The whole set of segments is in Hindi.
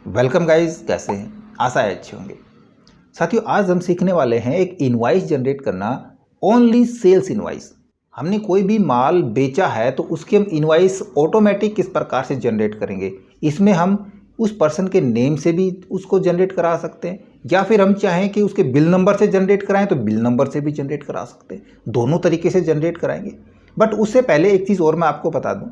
वेलकम गाइस, कैसे हैं? आशा है अच्छे होंगे। साथियों, आज हम सीखने वाले हैं एक इनवॉइस जनरेट करना, ओनली सेल्स इनवॉइस। हमने कोई भी माल बेचा है तो उसकी हम इनवॉइस ऑटोमेटिक किस प्रकार से जनरेट करेंगे। इसमें हम उस पर्सन के नेम से भी उसको जनरेट करा सकते हैं, या फिर हम चाहें कि उसके बिल नंबर से जनरेट कराएं तो बिल नंबर से भी जनरेट करा सकते हैं। दोनों तरीके से जनरेट कराएंगे। बट उससे पहले एक चीज़ और मैं आपको बता दूं,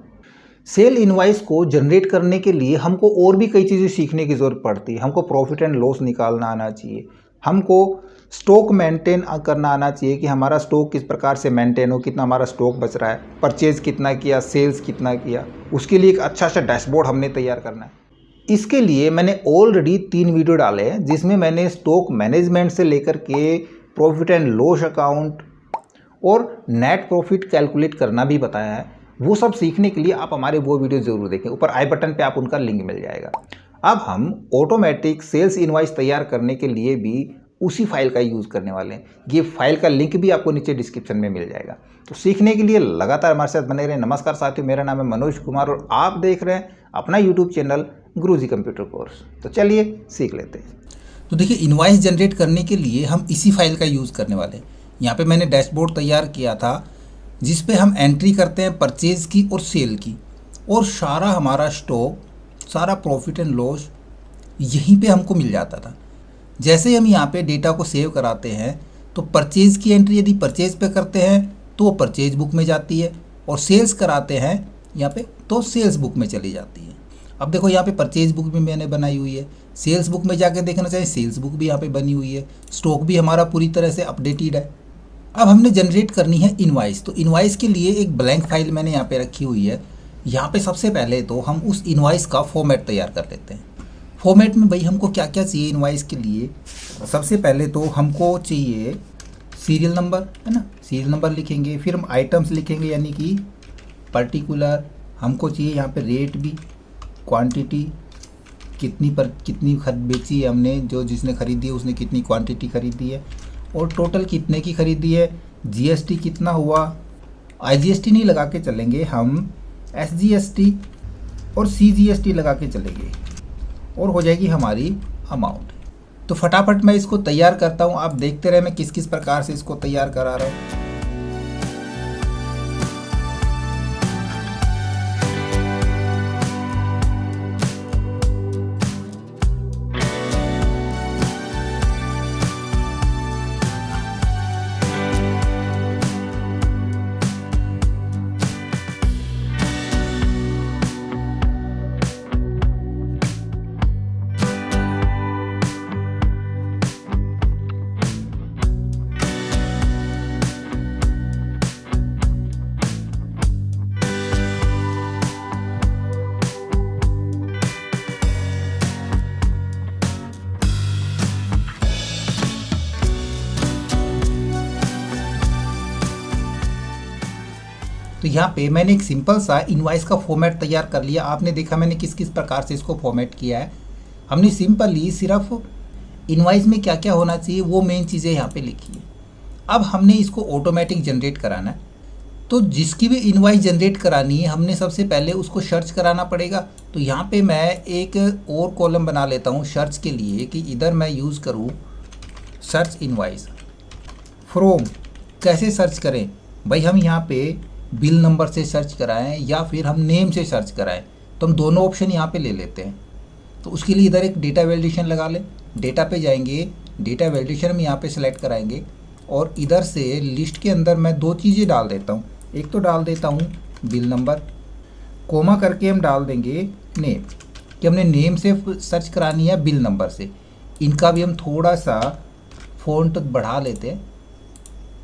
सेल इनवाइस को जनरेट करने के लिए हमको और भी कई चीज़ें सीखने की ज़रूरत पड़ती है। हमको प्रॉफिट एंड लॉस निकालना आना चाहिए, हमको स्टॉक मेंटेन करना आना चाहिए कि हमारा स्टॉक किस प्रकार से मेंटेन हो, कितना हमारा स्टॉक बच रहा है, परचेज़ कितना किया, सेल्स कितना किया। उसके लिए एक अच्छा सा डैशबोर्ड हमने तैयार करना है। इसके लिए मैंने ऑलरेडी 3 वीडियो डाले हैं, जिसमें मैंने स्टॉक मैनेजमेंट से लेकर के प्रॉफिट एंड लॉस अकाउंट और नेट प्रॉफिट कैलकुलेट करना भी बताया है। वो सब सीखने के लिए आप हमारे वो वीडियो ज़रूर देखें। ऊपर आई बटन पे आप उनका लिंक मिल जाएगा। अब हम ऑटोमेटिक सेल्स इनवॉइस तैयार करने के लिए भी उसी फाइल का यूज़ करने वाले हैं। ये फाइल का लिंक भी आपको नीचे डिस्क्रिप्शन में मिल जाएगा। तो सीखने के लिए लगातार हमारे साथ बने रहें। नमस्कार साथियों, मेरा नाम है मनोज कुमार और आप देख रहे हैं अपना यूट्यूब चैनल गुरुजी कंप्यूटर कोर्स। तो चलिए सीख लेते हैं। तो देखिए, इनवॉइस जनरेट करने के लिए हम इसी फाइल का यूज़ करने वाले हैं। यहाँ पे मैंने डैशबोर्ड तैयार किया था, जिस पे हम एंट्री करते हैं परचेज़ की और सेल की, और सारा हमारा स्टॉक, सारा प्रॉफिट एंड लॉस यहीं पे हमको मिल जाता था। जैसे ही हम यहाँ पे डेटा को सेव कराते हैं तो परचेज़ की एंट्री यदि परचेज़ पे करते हैं तो वो परचेज बुक में जाती है, और सेल्स कराते हैं यहाँ पे तो सेल्स बुक में चली जाती है। अब देखो, यहाँ पे परचेज बुक भी मैंने बनाई हुई है, सेल्स बुक में जाके देखना चाहिए, सेल्स बुक भी यहाँ पे बनी हुई है, स्टॉक भी हमारा पूरी तरह से अपडेटेड है। अब हमने जनरेट करनी है इनवॉइस। तो इनवॉइस के लिए एक ब्लैंक फाइल मैंने यहाँ पे रखी हुई है। यहाँ पे सबसे पहले तो हम उस इनवॉइस का फॉर्मेट तैयार कर लेते हैं। फॉर्मेट में भाई हमको क्या क्या चाहिए इनवॉइस के लिए। सबसे पहले तो हमको चाहिए सीरियल नंबर, है ना। सीरियल नंबर लिखेंगे, फिर हम आइटम्स लिखेंगे, यानी कि पर्टिकुलर। हमको चाहिए यहाँ पे रेट भी, क्वांटिटी, कितनी बेची है हमने, जो जिसने खरीदी है उसने कितनी क्वांटिटी खरीदी है, और टोटल कितने की खरीदी है, जीएसटी कितना हुआ। आईजीएसटी नहीं लगा के चलेंगे, हम एसजीएसटी और सीजीएसटी लगा के चलेंगे, और हो जाएगी हमारी अमाउंट। तो फटाफट मैं इसको तैयार करता हूँ, आप देखते रहे मैं किस किस प्रकार से इसको तैयार करा रहा हूँ। तो यहाँ पे मैंने एक सिंपल सा इनवॉइस का फॉर्मेट तैयार कर लिया। आपने देखा मैंने किस किस प्रकार से इसको फॉर्मेट किया है। हमने सिंपली सिर्फ इनवॉइस में क्या क्या होना चाहिए वो मेन चीज़ें यहाँ पे लिखी है। अब हमने इसको ऑटोमेटिक जनरेट कराना है। तो जिसकी भी इनवॉइस जनरेट करानी है, हमने सबसे पहले उसको सर्च कराना पड़ेगा। तो यहाँ पे मैं एक और कॉलम बना लेता हूँ सर्च के लिए, कि इधर मैं यूज़ करूँ सर्च इनवॉइस फ्रॉम। कैसे सर्च करें भाई, हम यहाँ पे बिल नंबर से सर्च कराएं या फिर हम नेम से सर्च कराएं, तो हम दोनों ऑप्शन यहाँ पे ले लेते हैं। तो उसके लिए इधर एक डेटा वैलिडेशन लगा लें। डेटा पे जाएंगे, डेटा वैलिडेशन हम यहाँ पे सेलेक्ट कराएंगे, और इधर से लिस्ट के अंदर मैं 2 चीज़ें डाल देता हूँ। एक तो डाल देता हूँ बिल नंबर, कोमा करके हम डाल देंगे नेम, कि हमने नेम से सर्च करानी है बिल नंबर से। इनका भी हम थोड़ा सा फ़ॉन्ट बढ़ा लेते हैं,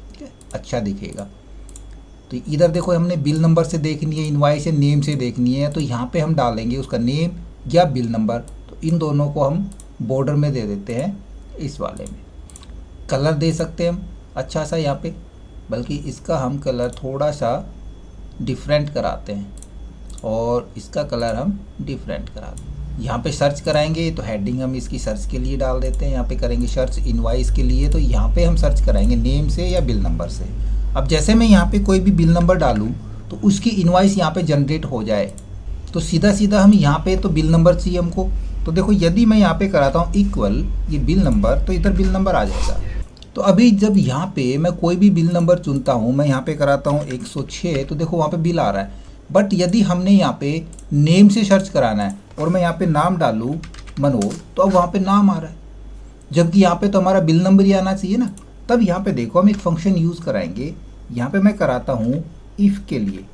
ठीक है, अच्छा दिखेगा। तो इधर देखो, हमने बिल नंबर से देखनी है, इनवॉइस से नेम से देखनी है, तो यहाँ पे हम डालेंगे उसका नेम या बिल नंबर। तो इन दोनों को हम बॉर्डर में दे देते हैं, इस वाले में। कलर दे सकते हैं हम अच्छा सा यहाँ पे, बल्कि इसका हम कलर थोड़ा सा डिफरेंट कराते हैं, और इसका कलर हम डिफरेंट कराते हैं। यहाँ पे सर्च कराएंगे तो हेडिंग हम इसकी सर्च के लिए डाल देते हैं। यहाँ पे करेंगे सर्च इनवॉइस के लिए, तो यहाँ पे हम सर्च कराएंगे नेम से या बिल नंबर से। अब जैसे मैं यहाँ पे कोई भी बिल नंबर डालूँ तो उसकी इनवॉइस यहाँ पे जनरेट हो जाए, तो सीधा सीधा हम यहाँ पे तो बिल नंबर चाहिए हमको, तो देखो यदि मैं यहाँ पे कराता हूँ इक्वल ये बिल नंबर, तो इधर बिल नंबर आ जाएगा। तो अभी जब यहाँ पे मैं कोई भी बिल नंबर चुनता हूँ, मैं यहाँ पे कराता हूँ 106, तो देखो वहाँ पे बिल आ रहा है। बट यदि हमने यहाँ पे नेम से सर्च कराना है और मैं यहाँ पे नाम डालूँ मनोज, तो अब वहाँ पे नाम आ रहा है, जबकि यहाँ पे तो हमारा बिल नंबर ही आना चाहिए ना। तब यहाँ पे देखो हम एक फंक्शन यूज़ कराएंगे। यहाँ पे मैं कराता हूँ इफ़ के लिए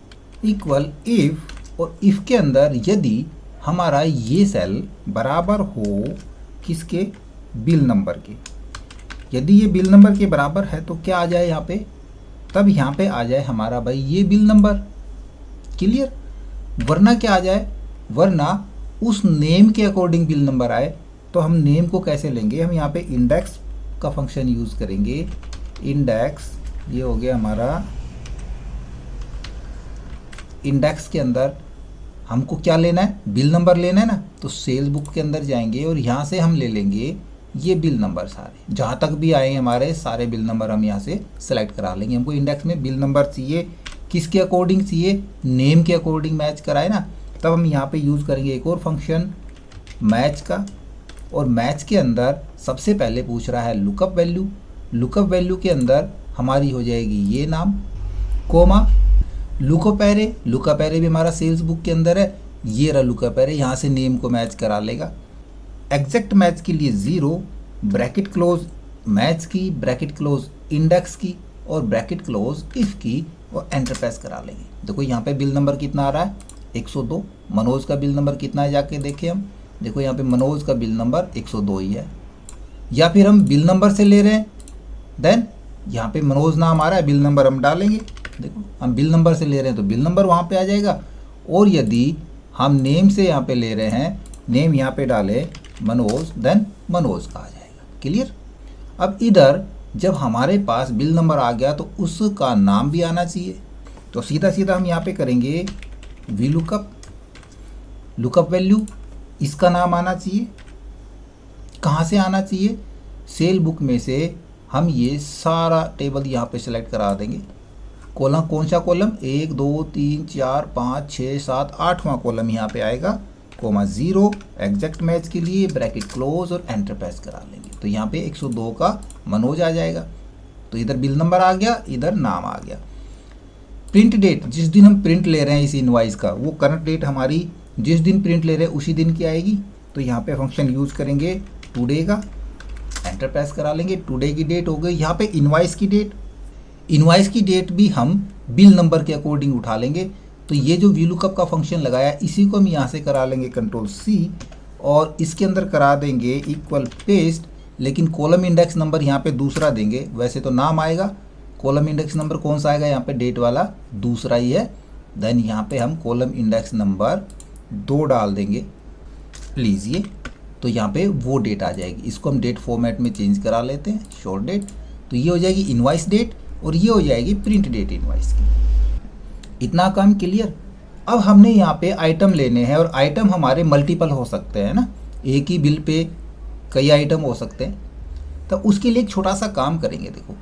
इक्वल इफ़, और इफ़ के अंदर यदि हमारा ये सेल बराबर हो किसके, बिल नंबर के, यदि ये बिल नंबर के बराबर है तो क्या आ जाए यहाँ पे, तब यहाँ पे आ जाए हमारा भाई ये बिल नंबर। क्लियर। वरना क्या आ जाए, वरना उस नेम के अकॉर्डिंग बिल नंबर आए। तो हम नेम को कैसे लेंगे, हम यहाँ पे इंडेक्स का फंक्शन यूज़ करेंगे। इंडेक्स ये हो गया हमारा, इंडेक्स के अंदर हमको क्या लेना है, बिल नंबर लेना है ना। तो सेल्स बुक के अंदर जाएंगे और यहाँ से हम ले लेंगे ये बिल नंबर, सारे जहाँ तक भी आए हमारे सारे बिल नंबर हम यहाँ से सेलेक्ट करा लेंगे। हमको इंडेक्स में बिल नंबर चाहिए, किसके अकॉर्डिंग चाहिए, नेम के अकॉर्डिंग मैच कराए ना। तब हम यहाँ पे यूज़ करेंगे एक और फंक्शन मैच का, और मैच के अंदर सबसे पहले पूछ रहा है लुकअप वैल्यू। लुकअप वैल्यू के अंदर हमारी हो जाएगी ये नाम, comma lookup array. Lookup array भी हमारा सेल्स बुक के अंदर है, ये रहा लुकअप एरे, यहाँ से नेम को मैच करा लेगा। एग्जैक्ट मैच के लिए 0, ब्रैकेट क्लोज मैच की, ब्रैकेट क्लोज इंडेक्स की, और ब्रैकेट क्लोज इफ़ की, और एंटर प्रेस करा लेंगे। देखो यहाँ पे बिल नंबर कितना आ रहा है, 102। मनोज का बिल नंबर कितना है जाके देखें हम, देखो यहाँ पे मनोज का बिल नंबर 102 ही है। या फिर हम बिल नंबर से ले रहे हैं, देन यहाँ पे मनोज नाम आ रहा है, बिल नंबर हम डालेंगे। देखो हम बिल नंबर से ले रहे हैं तो बिल नंबर वहाँ पे आ जाएगा। और यदि हम नेम से यहाँ पे ले रहे हैं, नेम यहाँ पे डालें मनोज, देन मनोज का आ जाएगा। क्लियर। अब इधर जब हमारे पास बिल नंबर आ गया तो उसका नाम भी आना चाहिए। तो सीधा सीधा हम यहाँ पे करेंगे वी लुकअप, लुकअप वैल्यू, इसका नाम आना चाहिए। कहाँ से आना चाहिए, सेल बुक में से हम ये सारा टेबल यहाँ पे सेलेक्ट करा देंगे। कॉलम कौन सा कॉलम, 1 2 3 4 5 6 7 8वां कॉलम यहाँ पे आएगा, कोमा 0 एग्जैक्ट मैच के लिए, ब्रैकेट क्लोज और एंटर प्रेस करा लेंगे। तो यहाँ पे 102 का मनोज आ जाएगा। तो इधर बिल नंबर आ गया, इधर नाम आ गया। प्रिंट डेट, जिस दिन हम प्रिंट ले रहे हैं इस इनवॉइस का, वो करंट डेट हमारी जिस दिन प्रिंट ले रहे हैं उसी दिन की आएगी। तो यहाँ पे फंक्शन यूज़ करेंगे टुडे का, एंटर प्रेस करा लेंगे। टुडे की डेट हो गई। यहाँ पे इनवॉइस की डेट, इनवॉइस की डेट भी हम बिल नंबर के अकॉर्डिंग उठा लेंगे। तो ये जो वी लुकअप का फंक्शन लगाया इसी को हम यहाँ से करा लेंगे कंट्रोल C, और इसके अंदर करा देंगे इक्वल पेस्ट, लेकिन कॉलम इंडेक्स नंबर यहाँ पे दूसरा देंगे। वैसे तो नाम आएगा, कॉलम इंडेक्स नंबर कौन सा आएगा, यहाँ पे डेट वाला दूसरा ही है। देन यहाँ पे हम कॉलम इंडेक्स नंबर 2 डाल देंगे प्लीज़ ये, तो यहाँ पे वो डेट आ जाएगी। इसको हम डेट फॉर्मेट में चेंज करा लेते हैं, शॉर्ट डेट। तो ये हो जाएगी इनवॉइस डेट और ये हो जाएगी प्रिंट डेट इनवॉइस की। इतना काम क्लियर। अब हमने यहाँ पे आइटम लेने हैं, और आइटम हमारे मल्टीपल हो सकते हैं ना, एक ही बिल पे कई आइटम हो सकते हैं। तो उसके लिए एक छोटा सा काम करेंगे। देखो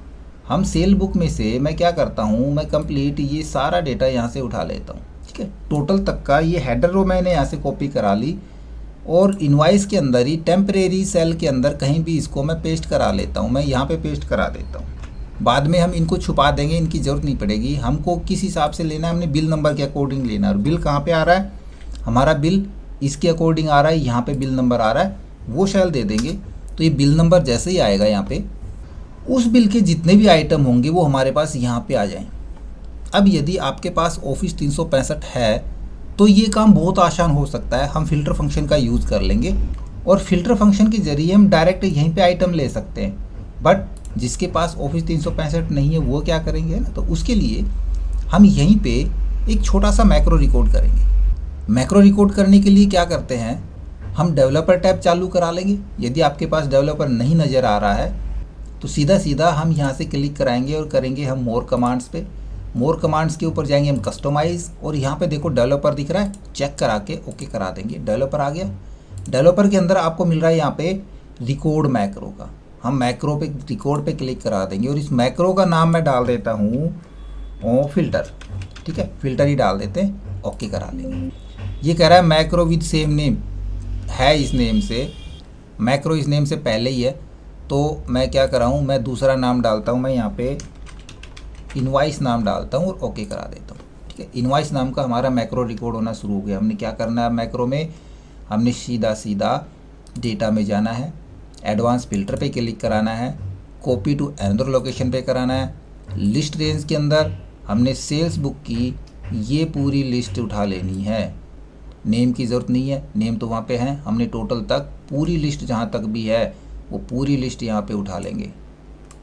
हम सेल बुक में से मैं क्या करता हूँ, मैं कंप्लीट ये सारा डेटा यहाँ से उठा लेता हूँ, ठीक है। टोटल तक का ये हेडर रो मैंने यहाँ से कॉपी करा ली, और इनवॉइस के अंदर ही टेम्परेरी सेल के अंदर कहीं भी इसको मैं पेस्ट करा लेता हूँ। मैं यहाँ पे पेस्ट करा देता हूँ, बाद में हम इनको छुपा देंगे, इनकी ज़रूरत नहीं पड़ेगी। हमको किस हिसाब से लेना है, हमने बिल नंबर के अकॉर्डिंग लेना है। और बिल कहाँ पे आ रहा है, हमारा बिल इसके अकॉर्डिंग आ रहा है, यहाँ पे बिल नंबर आ रहा है, वो सेल दे देंगे। तो ये बिल नंबर जैसे ही आएगा यहाँ पे, उस बिल के जितने भी आइटम होंगे वो हमारे पास यहाँ पे आ जाएँ। अब यदि आपके पास ऑफिस 365 है तो ये काम बहुत आसान हो सकता है। हम फिल्टर फंक्शन का यूज़ कर लेंगे, और फिल्टर फंक्शन के ज़रिए हम डायरेक्ट यहीं पे आइटम ले सकते हैं। बट जिसके पास ऑफिस 365 नहीं है वो क्या करेंगे ना, तो उसके लिए हम यहीं पे एक छोटा सा मैक्रो रिकॉर्ड करेंगे। मैक्रो रिकॉर्ड करने के लिए क्या करते हैं, हम डेवलपर टैब चालू करा लेंगे। यदि आपके पास डेवलपर नहीं नज़र आ रहा है तो सीधा सीधा हम यहाँ से क्लिक कराएंगे और करेंगे हम मोर कमांड्स पे। मोर कमांड्स के ऊपर जाएंगे हम कस्टमाइज़, और यहाँ पे देखो डेवलपर दिख रहा है, चेक करा के ओके करा देंगे। डेवलपर आ गया। डेवलपर के अंदर आपको मिल रहा है यहाँ पे रिकॉर्ड मैक्रो का, हम मैक्रो पे रिकॉर्ड पे क्लिक करा देंगे, और इस मैक्रो का नाम मैं डाल देता हूँ फिल्टर, ठीक है, फिल्टर ही डाल देते हैं, ओके करा लेंगे। ये कह रहा है मैक्रो विद सेम नेम है इस नेम से, मैक्रो इस नेम से पहले ही है, तो मैं क्या कर रहा हूँ, मैं दूसरा नाम डालता हूँ, मैं यहाँ पे इनवाइस नाम डालता हूँ और ओके करा देता हूँ। ठीक है, इनवाइस नाम का हमारा मैक्रो रिकॉर्ड होना शुरू हो गया। हमने क्या करना है मैक्रो में, हमने सीधा डेटा में जाना है, एडवांस फिल्टर पे क्लिक कराना है, कॉपी टू अनदर लोकेशन पे कराना है। लिस्ट रेंज के अंदर हमने सेल्स बुक की ये पूरी लिस्ट उठा लेनी है, नेम की ज़रूरत नहीं है, नेम तो वहाँ पे है। हमने टोटल तक पूरी लिस्ट जहाँ तक भी है वो पूरी लिस्ट यहाँ पे उठा लेंगे।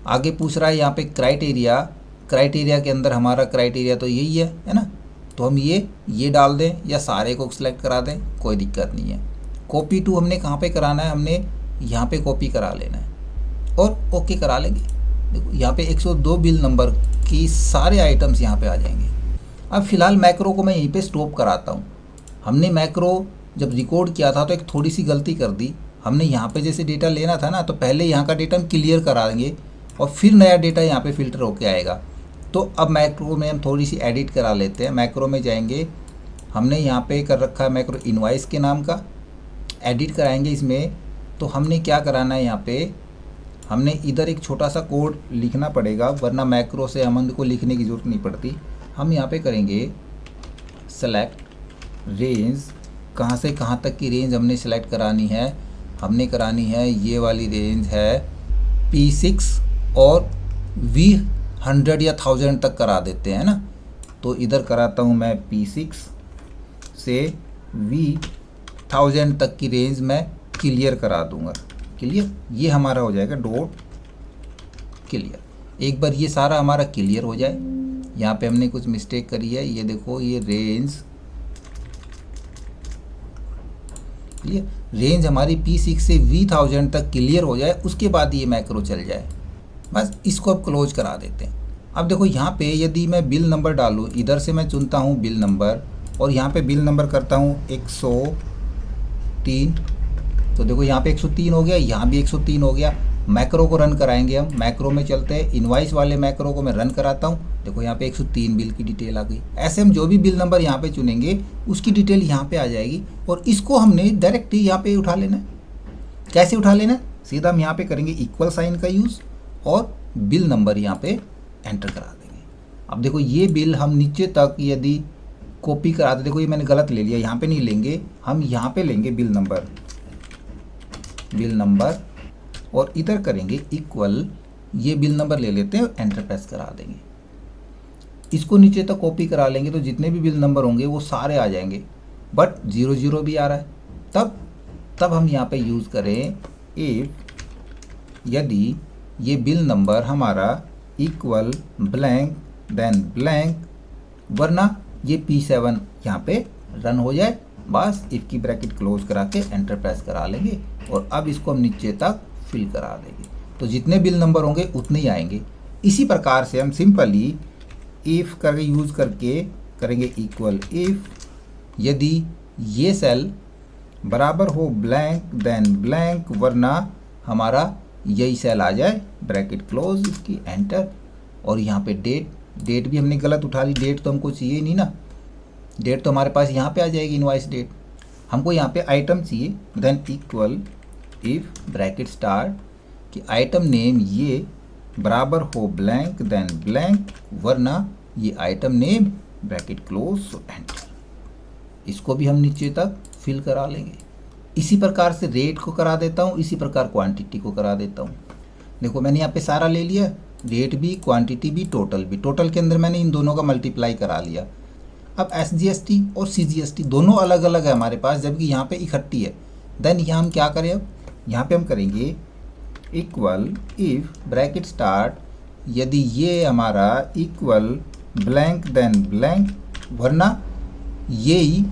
आगे पूछ रहा है यहाँ पे क्राइटेरिया के अंदर हमारा क्राइटेरिया तो यही है ना, तो हम ये डाल दें या सारे को सिलेक्ट करा दें, कोई दिक्कत नहीं है। कॉपी टू हमने कहाँ पे कराना है, हमने यहाँ पे कॉपी करा लेना है और ओके करा लेंगे। देखो यहाँ पे 102 बिल नंबर की सारे आइटम्स यहाँ पे आ जाएंगे। अब फिलहाल मैक्रो को मैं यहीं पे स्टॉप कराता हूँ। हमने मैक्रो जब रिकॉर्ड किया था तो एक थोड़ी सी गलती कर दी। हमने यहाँ पे जैसे डेटा लेना था ना, तो पहले यहाँ का डेटा हम क्लियर करा देंगे और फिर नया डेटा यहाँ पे फिल्टर होके आएगा। तो अब मैक्रो में हम थोड़ी सी एडिट करा लेते हैं। मैक्रो में जाएंगे, हमने यहाँ पे कर रखा है मैक्रो इनवाइस के नाम का, एडिट कराएंगे इसमें। तो हमने क्या कराना है, यहाँ पे हमने इधर एक छोटा सा कोड लिखना पड़ेगा, वरना मैक्रो से हम को लिखने की ज़रूरत नहीं पड़ती। हम यहाँ पे करेंगे सेलेक्ट रेंज, कहाँ से कहाँ तक की रेंज हमने सेलेक्ट करानी है, हमने करानी है ये वाली रेंज है P6 और V100 या 1000 तक करा देते हैं ना। तो इधर कराता हूँ मैं P6 से V1000 तक की रेंज मैं क्लियर करा दूंगा। क्लियर, ये हमारा हो जाएगा डॉट क्लियर। एक बार ये सारा हमारा क्लियर हो जाए, यहाँ पे हमने कुछ मिस्टेक करी है, ये देखो ये रेंज क्लियर, रेंज हमारी P6 से V1000 तक क्लियर हो जाए, उसके बाद ये मैक्रो चल जाए। बस इसको अब क्लोज करा देते हैं। अब देखो यहाँ पे यदि मैं बिल नंबर डालूँ, इधर से मैं चुनता हूँ बिल नंबर और यहाँ पे बिल नंबर करता हूँ 103, तो देखो यहाँ पे 103 हो गया, यहाँ भी 103 हो गया। मैक्रो को रन कराएंगे हम, मैक्रो में चलते हैं, इनवाइस वाले मैक्रो को मैं रन कराता हूँ। देखो यहाँ पे 103 बिल की डिटेल आ गई। ऐसे हम जो भी बिल नंबर यहाँ पे चुनेंगे उसकी डिटेल यहाँ पे आ जाएगी और इसको हमने डायरेक्ट यहाँ पे उठा लेना है। कैसे उठा लेना है, सीधा हम यहाँ पे करेंगे इक्वल साइन का यूज़ और बिल नंबर यहाँ पे एंटर करा देंगे। अब देखो ये बिल हम नीचे तक यदि कॉपी कराते, देखो ये मैंने गलत ले लिया, यहाँ पे नहीं लेंगे, हम यहाँ पे लेंगे बिल नंबर और इधर करेंगे इक्वल, ये बिल नंबर ले लेते हैं और एंटर प्रेस करा देंगे। इसको नीचे तक कॉपी करा लेंगे तो जितने भी बिल नंबर होंगे वो सारे आ जाएंगे, बट 00 भी आ रहा है। तब हम यहाँ पे यूज़ करें इफ यदि ये बिल नंबर हमारा इक्वल ब्लैंक देन ब्लैंक, वरना ये P7 यहाँ पे रन हो जाए। बस इफ की ब्रैकेट क्लोज करा के एंटर प्रेस करा लेंगे और अब इसको हम नीचे तक फिल करा देंगे, तो जितने बिल नंबर होंगे उतने ही आएंगे। इसी प्रकार से हम सिंपली इफ़ करके यूज़ करके करेंगे इक्वल इफ़ यदि ये सेल बराबर हो ब्लैंक देन ब्लैंक, वरना हमारा यही सेल आ जाए, ब्रैकेट क्लोज, इसकी एंटर। और यहाँ पे डेट भी हमने गलत उठा ली, डेट तो हमको चाहिए नहीं ना, डेट तो हमारे पास यहाँ पे आ जाएगी इनवाइस डेट, हमको यहाँ पे आइटम चाहिए। Than equal if bracket start कि आइटम नेम ये बराबर हो ब्लैंक देन ब्लैंक, वरना ये item name, bracket close, enter. इसको भी हम नीचे तक फिल करा लेंगे। इसी प्रकार से रेट को करा देता हूँ, इसी प्रकार क्वांटिटी को करा देता हूँ। देखो मैंने यहाँ पे सारा ले लिया, रेट भी, क्वांटिटी भी, टोटल भी। टोटल के अंदर मैंने इन दोनों का मल्टीप्लाई करा लिया। अब SGST और CGST दोनों अलग अलग है हमारे पास, जबकि यहाँ पे इकट्ठी है। देन यहाँ हम क्या करें, अब यहाँ पे हम करेंगे इक्वल इफ ब्रैकेट स्टार्ट यदि ये हमारा इक्वल ब्लैंक देन ब्लैंक, वरना ये ही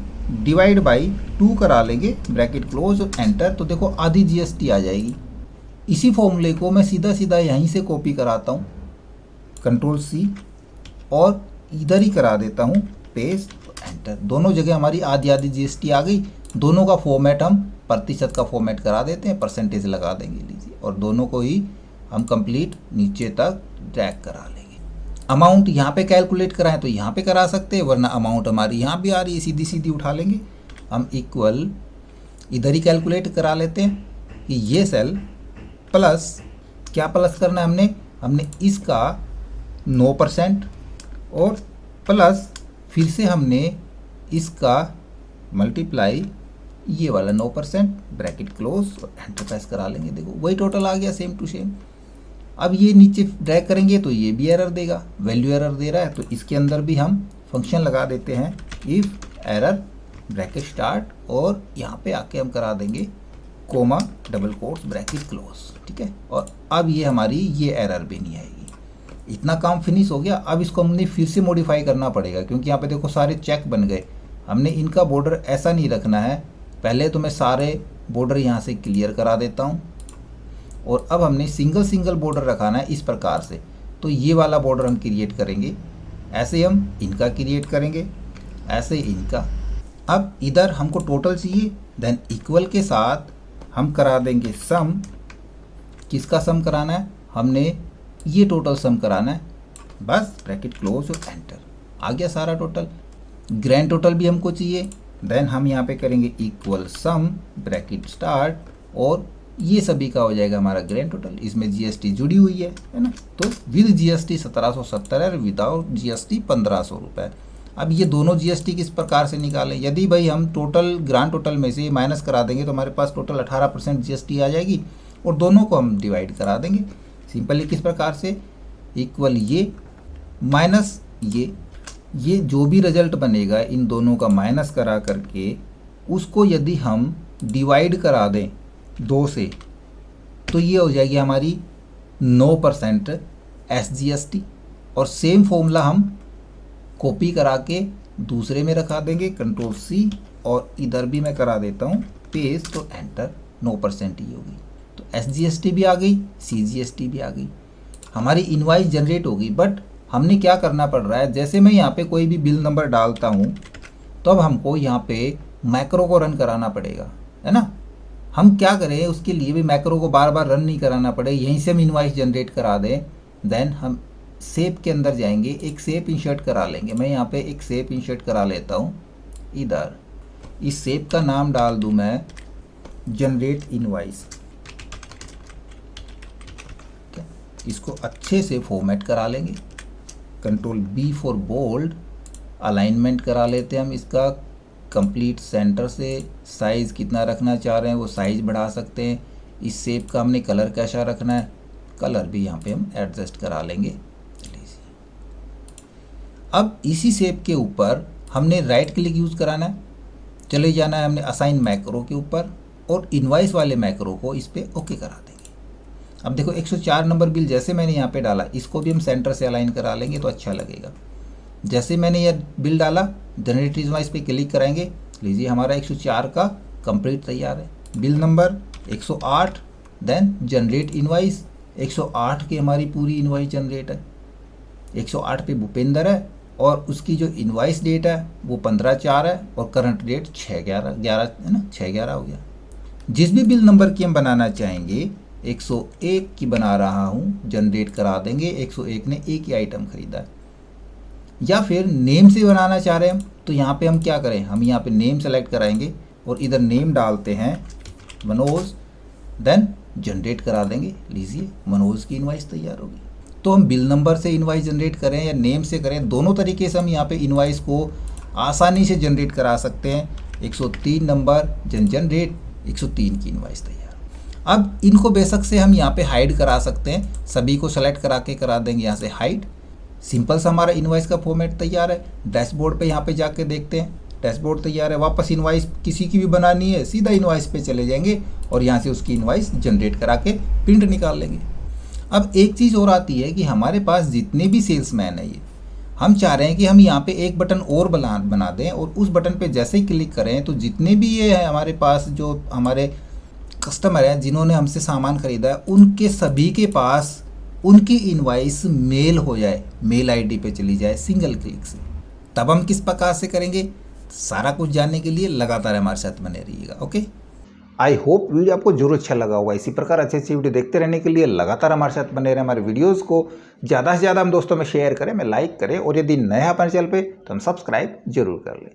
डिवाइड बाई 2 करा लेंगे, ब्रैकेट क्लोज और एंटर। तो देखो आधी GST आ जाएगी। इसी फॉर्मूले को मैं सीधा यहीं से कॉपी कराता हूँ, Ctrl+C, और इधर ही करा देता हूँ पेस्ट, एंटर। दोनों जगह हमारी आधी GST आ गई। दोनों का फॉर्मेट हम प्रतिशत का फॉर्मेट करा देते हैं, परसेंटेज लगा देंगे, लीजिए, और दोनों को ही हम कंप्लीट नीचे तक ड्रैग करा लेंगे। अमाउंट यहाँ पे कैलकुलेट कराएं तो यहाँ पे करा सकते हैं, वरना अमाउंट हमारी यहाँ भी आ रही है, सीधी उठा लेंगे हम। इक्वल इधर ही कैलकुलेट करा लेते हैं कि ये सेल प्लस, क्या प्लस करना है हमने इसका 9% और प्लस फिर से हमने इसका मल्टीप्लाई ये वाला 9%, ब्रैकेट क्लोज और एंटर प्रेस करा लेंगे। देखो वही टोटल आ गया सेम टू सेम। अब ये नीचे ड्रैग करेंगे तो ये भी एरर देगा, वैल्यू एरर दे रहा है, तो इसके अंदर भी हम फंक्शन लगा देते हैं इफ एरर ब्रैकेट स्टार्ट और यहाँ पे आके हम करा देंगे comma double quotes bracket close, ठीक है। और अब ये हमारी ये एरर भी नहीं आएगी। इतना काम फिनिश हो गया। अब इसको हमने फिर से मॉडिफाई करना पड़ेगा क्योंकि यहाँ पे देखो सारे चेक बन गए। हमने इनका बॉर्डर ऐसा नहीं रखना है। पहले तो मैं सारे बॉर्डर यहाँ से क्लियर करा देता हूँ और अब हमने सिंगल बॉर्डर रखाना है इस प्रकार से। तो ये वाला बॉर्डर हम क्रिएट करेंगे, ऐसे हम इनका क्रिएट करेंगे, ऐसे इनका। अब इधर हमको टोटल चाहिए, देन इक्वल के साथ हम करा देंगे सम। किसका सम कराना है? हमने ये टोटल सम कराना है, बस ब्रैकेट क्लोज और एंटर। आ गया सारा टोटल। ग्रैंड टोटल भी हमको चाहिए, देन हम यहाँ पे करेंगे इक्वल सम ब्रैकेट स्टार्ट और ये सभी का हो जाएगा हमारा ग्रैंड टोटल। इसमें जीएसटी जुड़ी हुई है ना, तो विद जीएसटी 1770 है, विदाउट जीएसटी 1500 रुपये। अब ये दोनों जीएसटी किस प्रकार से निकालें? यदि भाई हम टोटल ग्रांड टोटल में से माइनस करा देंगे तो हमारे पास टोटल 18% जीएसटी आ जाएगी और दोनों को हम डिवाइड करा देंगे सिंपली। किस प्रकार से? इक्वल ये माइनस ये जो भी रिजल्ट बनेगा इन दोनों का माइनस करा करके उसको यदि हम डिवाइड करा दें 2 से तो ये हो जाएगी हमारी 9% एसजीएसटी। और सेम फॉर्मूला हम कॉपी करा के दूसरे में रखा देंगे, कंट्रोल सी, और इधर भी मैं करा देता हूँ पेस्ट और एंटर। 9% ही होगी तो एसजीएसटी भी आ गई, सीजीएसटी भी आ गई, हमारी इनवाइस जनरेट होगी। बट हमने क्या करना पड़ रहा है, जैसे मैं यहाँ पे कोई भी बिल नंबर डालता हूँ तो अब हमको यहाँ पे मैक्रो को रन कराना पड़ेगा, है ना। हम क्या करें, उसके लिए भी मैक्रो को बार बार रन नहीं कराना पड़े, यहीं से हम इनवाइस जनरेट करा दें। देन हम सेप के अंदर जाएंगे, एक सेप इंसर्ट करा लेंगे। मैं यहाँ पे एक सेप इंसर्ट करा लेता हूँ इधर। इस सेप का नाम डाल दूँ मैं जनरेट इनवाइस। इसको अच्छे से फॉर्मेट करा लेंगे, control B for bold. Alignment करा लेते हैं हम इसका कंप्लीट सेंटर से। साइज़ कितना रखना चाह रहे हैं वो साइज़ बढ़ा सकते हैं। इस शेप का हमने कलर कैसा रखना है, कलर भी यहाँ पे हम एडजस्ट करा लेंगे। अब इसी शेप के ऊपर हमने राइट क्लिक यूज़ कराना है, चले जाना है हमने असाइन मैक्रो के ऊपर और इनवाइस वाले मैक्रो को इस पर ओके करा देंगे। अब देखो 104 नंबर बिल जैसे मैंने यहाँ पे डाला, इसको भी हम सेंटर से अलाइन करा लेंगे तो अच्छा लगेगा। जैसे मैंने ये बिल डाला, जनरेट इनवाइस पे क्लिक कराएंगे, लीजिए हमारा 104 का कंप्लीट तैयार है। Bill number 108, then generate invoice 108 की हमारी पूरी इनवाइस जनरेट है। 108 पे भूपेंद्र है और उसकी जो इनवाइस डेट है वो 15/4 है और करंट डेट 6/11 है ना, 6/11 हो गया। जिस भी बिल नंबर की हम बनाना चाहेंगे, 101 की बना रहा हूँ, जनरेट करा देंगे। 101 ने एक ही आइटम खरीदा है। या फिर नेम से बनाना चाह रहे हैं तो यहाँ पे हम क्या करें, हम यहाँ पे नेम सेलेक्ट कराएंगे और इधर नेम डालते हैं मनोज, देन जनरेट करा देंगे। लीजिए मनोज की इनवाइस तैयार होगी। तो हम बिल नंबर से इनवाइस जनरेट करें या नेम से करें, दोनों तरीके से हम यहाँ पे इनवाइस को आसानी से जनरेट करा सकते हैं। 103 नंबर जनरेट 103 की इनवाइस तैयार। अब इनको बेशक से हम यहाँ पे हाइड करा सकते हैं, सभी को सेलेक्ट करा के करा देंगे यहाँ से हाइड। सिंपल सा हमारा इनवाइस का फॉर्मेट तैयार है। डैशबोर्ड पे यहाँ पे जाके देखते हैं, डैशबोर्ड तैयार है। वापस इनवाइस किसी की भी बनानी है, सीधा इनवाइस पे चले जाएंगे और यहाँ से उसकी इनवाइस जनरेट करा के प्रिंट निकाल लेंगे। अब एक चीज़ और आती है कि हमारे पास जितने भी सेल्समैन है, ये हम चाह रहे हैं कि हम यहाँ पे एक बटन और बना दें और उस बटन पे जैसे ही क्लिक करें तो जितने भी ये है हमारे पास जो हमारे कस्टमर हैं जिन्होंने हमसे सामान खरीदा है, उनके सभी के पास उनकी इनवाइस मेल हो जाए, मेल आईडी पे चली जाए सिंगल क्लिक से। तब हम किस प्रकार से करेंगे, सारा कुछ जानने के लिए लगातार हमारे साथ बने रहिएगा। ओके, आई होप वीडियो आपको जरूर अच्छा लगा होगा। इसी प्रकार अच्छी वीडियो देखते रहने के लिए लगातार हमारे साथ बने रहे। हमारे वीडियोस को ज़्यादा से ज़्यादा हम दोस्तों में शेयर करें, में लाइक करें और यदि नया हमारे चैनल पे तो हम सब्सक्राइब जरूर कर लें।